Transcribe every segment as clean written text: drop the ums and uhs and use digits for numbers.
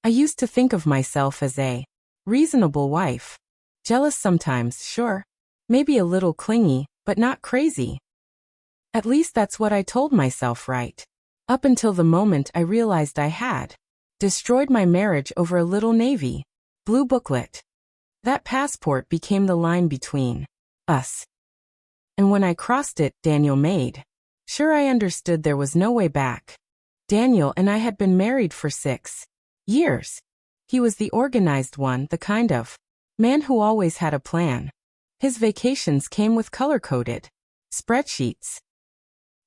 I used to think of myself as a reasonable wife. Jealous sometimes, sure. Maybe a little clingy, but not crazy. At least that's what I told myself, right? Up until the moment I realized I had destroyed my marriage over a little navy blue booklet. That passport became the line between us. And when I crossed it, Daniel made sure I understood there was no way back. Daniel and I had been married for 6 years. He was the organized one, the kind of man who always had a plan. His vacations came with color-coded spreadsheets.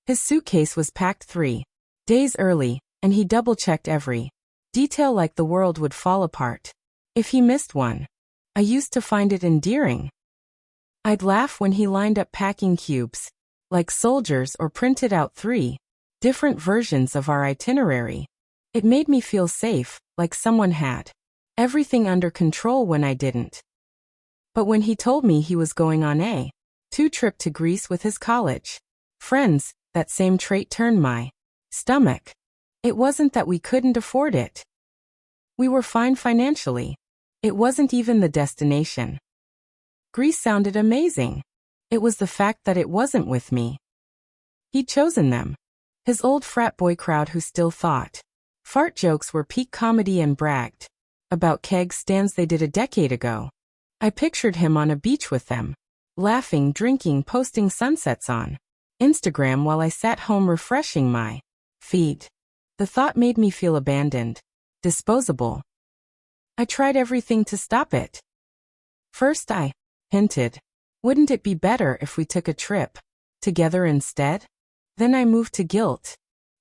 His suitcase was packed 3 days early, and he double-checked every detail like the world would fall apart if he missed one. I used to find it endearing. I'd laugh when he lined up packing cubes, like soldiers, or printed out 3 different versions of our itinerary. It made me feel safe, like someone had everything under control when I didn't. But when he told me he was going on a 2 trip to Greece with his college friends, that same trait turned my stomach. It wasn't that we couldn't afford it. We were fine financially. It wasn't even the destination. Greece sounded amazing. It was the fact that it wasn't with me. He'd chosen them. His old frat boy crowd who still thought fart jokes were peak comedy and bragged about keg stands they did a decade ago. I pictured him on a beach with them, laughing, drinking, posting sunsets on Instagram while I sat home refreshing my feed. The thought made me feel abandoned, disposable. I tried everything to stop it. First I hinted, wouldn't it be better if we took a trip together instead? Then I moved to guilt.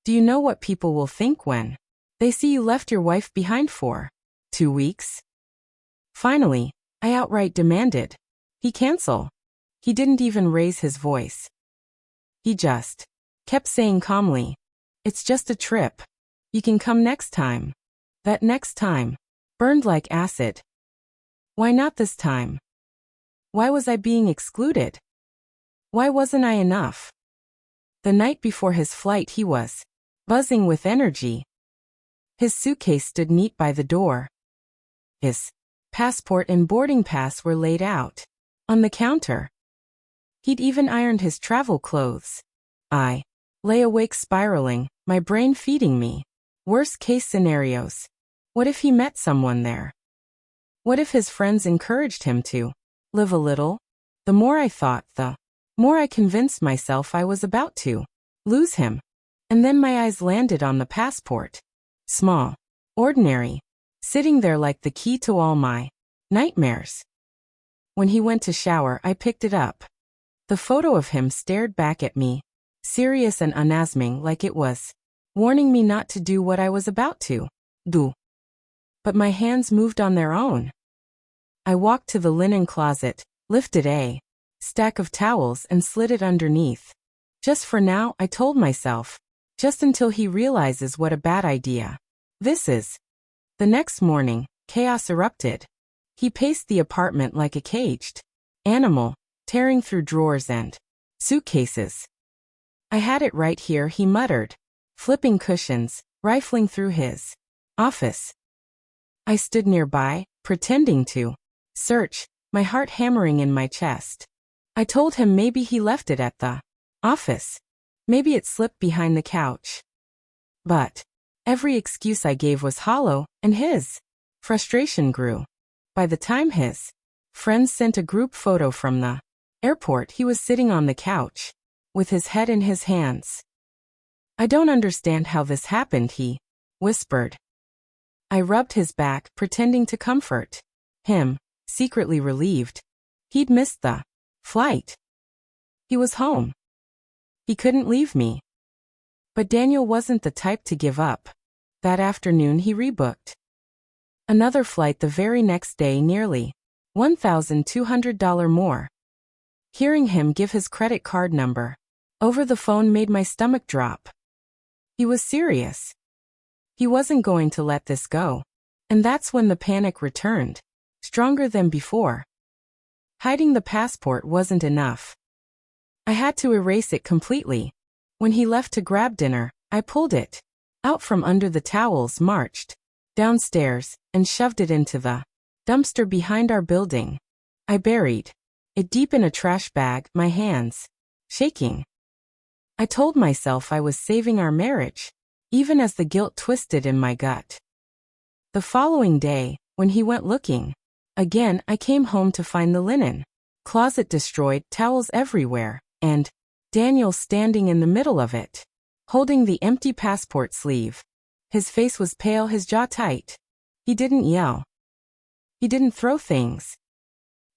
Do you know what people will think when they see you left your wife behind for 2 weeks? Finally, I outright demanded he cancel. He didn't even raise his voice. He just kept saying calmly, "It's just a trip. You can come next time." That next time burned like acid. Why not this time? Why was I being excluded? Why wasn't I enough? The night before his flight he was buzzing with energy. His suitcase stood neat by the door. His passport and boarding pass were laid out on the counter. He'd even ironed his travel clothes. I lay awake spiraling, my brain feeding me worst case scenarios. What if he met someone there? What if his friends encouraged him to live a little? The more I thought, the more I convinced myself I was about to lose him. And then my eyes landed on the passport. Small, ordinary, sitting there like the key to all my nightmares. When he went to shower, I picked it up. The photo of him stared back at me, serious and unassuming, like it was warning me not to do what I was about to do. But my hands moved on their own. I walked to the linen closet, lifted a stack of towels and slid it underneath. Just for now, I told myself. Just until he realizes what a bad idea this is. The next morning, chaos erupted. He paced the apartment like a caged animal, tearing through drawers and suitcases. "I had it right here," he muttered, flipping cushions, rifling through his office. I stood nearby, pretending to search, my heart hammering in my chest. I told him maybe he left it at the office. Maybe it slipped behind the couch. But every excuse I gave was hollow, and his frustration grew. By the time his friends sent a group photo from the airport, he was sitting on the couch, with his head in his hands. "I don't understand how this happened," he whispered. I rubbed his back, pretending to comfort him, secretly relieved. He'd missed the flight. He was home. He couldn't leave me. But Daniel wasn't the type to give up. That afternoon he rebooked another flight the very next day, nearly $1,200 more. Hearing him give his credit card number over the phone made my stomach drop. He was serious. He wasn't going to let this go. And that's when the panic returned, stronger than before. Hiding the passport wasn't enough. I had to erase it completely. When he left to grab dinner, I pulled it out from under the towels, marched downstairs, and shoved it into the dumpster behind our building. I buried it deep in a trash bag, my hands shaking. I told myself I was saving our marriage, even as the guilt twisted in my gut. The following day, when he went looking again, I came home to find the linen closet destroyed, towels everywhere, and Daniel standing in the middle of it, holding the empty passport sleeve. His face was pale, his jaw tight. He didn't yell. He didn't throw things.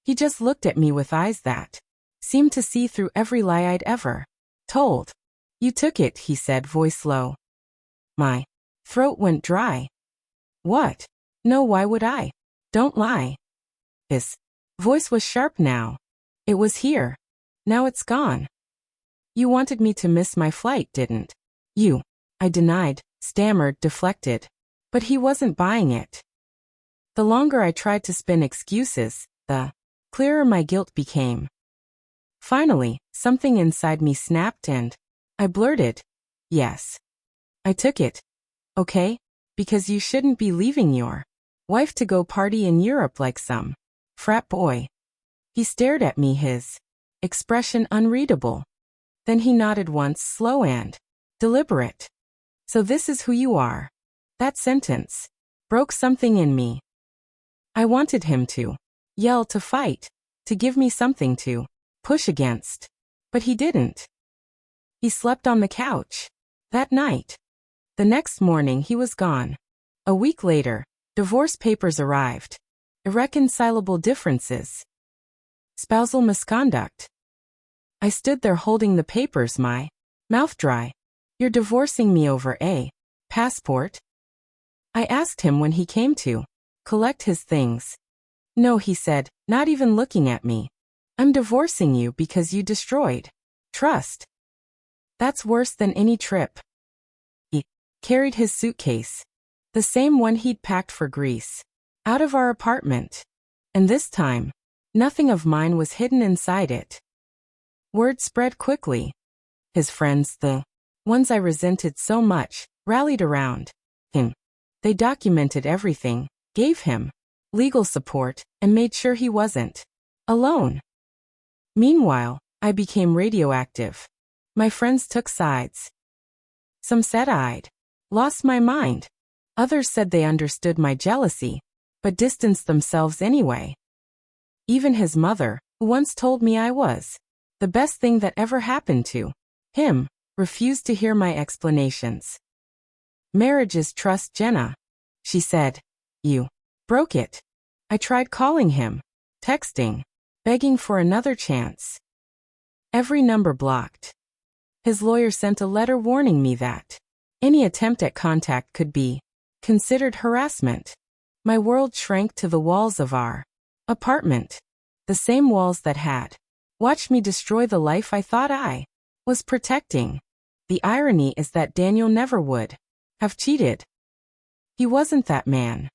He just looked at me with eyes that seemed to see through every lie I'd ever told. You took it, he said, voice low. My throat went dry. What? No, why would I? Don't lie. His voice was sharp now. It was here. Now it's gone. You wanted me to miss my flight, didn't you? I denied, stammered, deflected. But he wasn't buying it. The longer I tried to spin excuses, the clearer my guilt became. Finally, something inside me snapped and I blurted, yes. I took it. Okay? Because you shouldn't be leaving your wife to go party in Europe like some frat boy. He stared at me, his expression unreadable. Then he nodded once, slow and deliberate. So this is who you are. That sentence broke something in me. I wanted him to yell, to fight, to give me something to push against. But he didn't. He slept on the couch that night. The next morning he was gone. A week later, divorce papers arrived. Irreconcilable differences. Spousal misconduct. I stood there holding the papers, my mouth dry. You're divorcing me over a passport? I asked him when he came to collect his things. No, he said, not even looking at me. I'm divorcing you because you destroyed trust. That's worse than any trip. He carried his suitcase, the same one he'd packed for Greece, out of our apartment. And this time, nothing of mine was hidden inside it. Word spread quickly. His friends, the ones I resented so much, rallied around him. They documented everything, gave him legal support, and made sure he wasn't alone. Meanwhile, I became radioactive. My friends took sides. Some said I'd lost my mind. Others said they understood my jealousy, but distanced themselves anyway. Even his mother, who once told me I was the best thing that ever happened to him, refused to hear my explanations. Marriage is trust, Jenna, she said. You broke it. I tried calling him, texting, begging for another chance. Every number blocked. His lawyer sent a letter warning me that any attempt at contact could be considered harassment. My world shrank to the walls of our apartment, the same walls that had watched me destroy the life I thought I was protecting. The irony is that Daniel never would have cheated. He wasn't that man.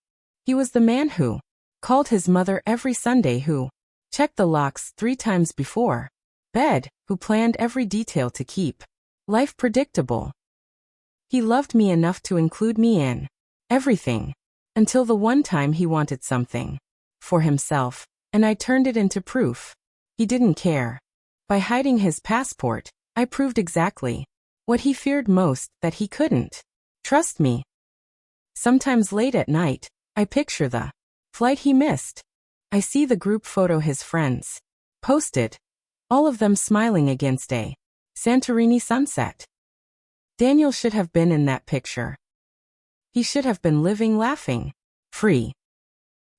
He was the man who called his mother every Sunday, who checked the locks 3 times before bed, who planned every detail to keep life predictable. He loved me enough to include me in everything, until the one time he wanted something for himself, and I turned it into proof. He didn't care. By hiding his passport, I proved exactly what he feared most, that he couldn't trust me. Sometimes late at night, I picture the flight he missed. I see the group photo his friends posted, all of them smiling against a Santorini sunset. Daniel should have been in that picture. He should have been living, laughing, free.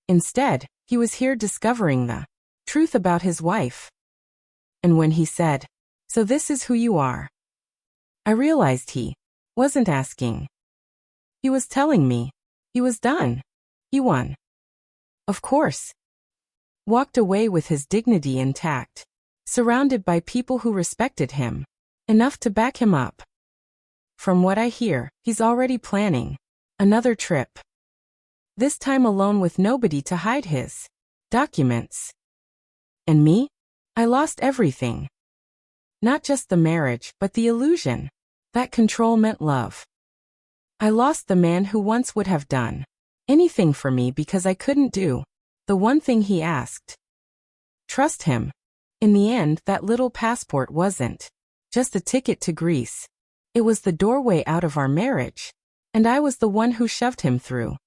Instead, he was here discovering the truth about his wife. And when he said, "So this is who you are," I realized he wasn't asking. He was telling me he was done. He won. Of course. Walked away with his dignity intact, surrounded by people who respected him enough to back him up. From what I hear, he's already planning another trip. This time alone with nobody to hide his documents. And me? I lost everything. Not just the marriage, but the illusion that control meant love. I lost the man who once would have done Anything for me because I couldn't do the one thing he asked. Trust him. In the end, that little passport wasn't just a ticket to Greece. It was the doorway out of our marriage. And I was the one who shoved him through.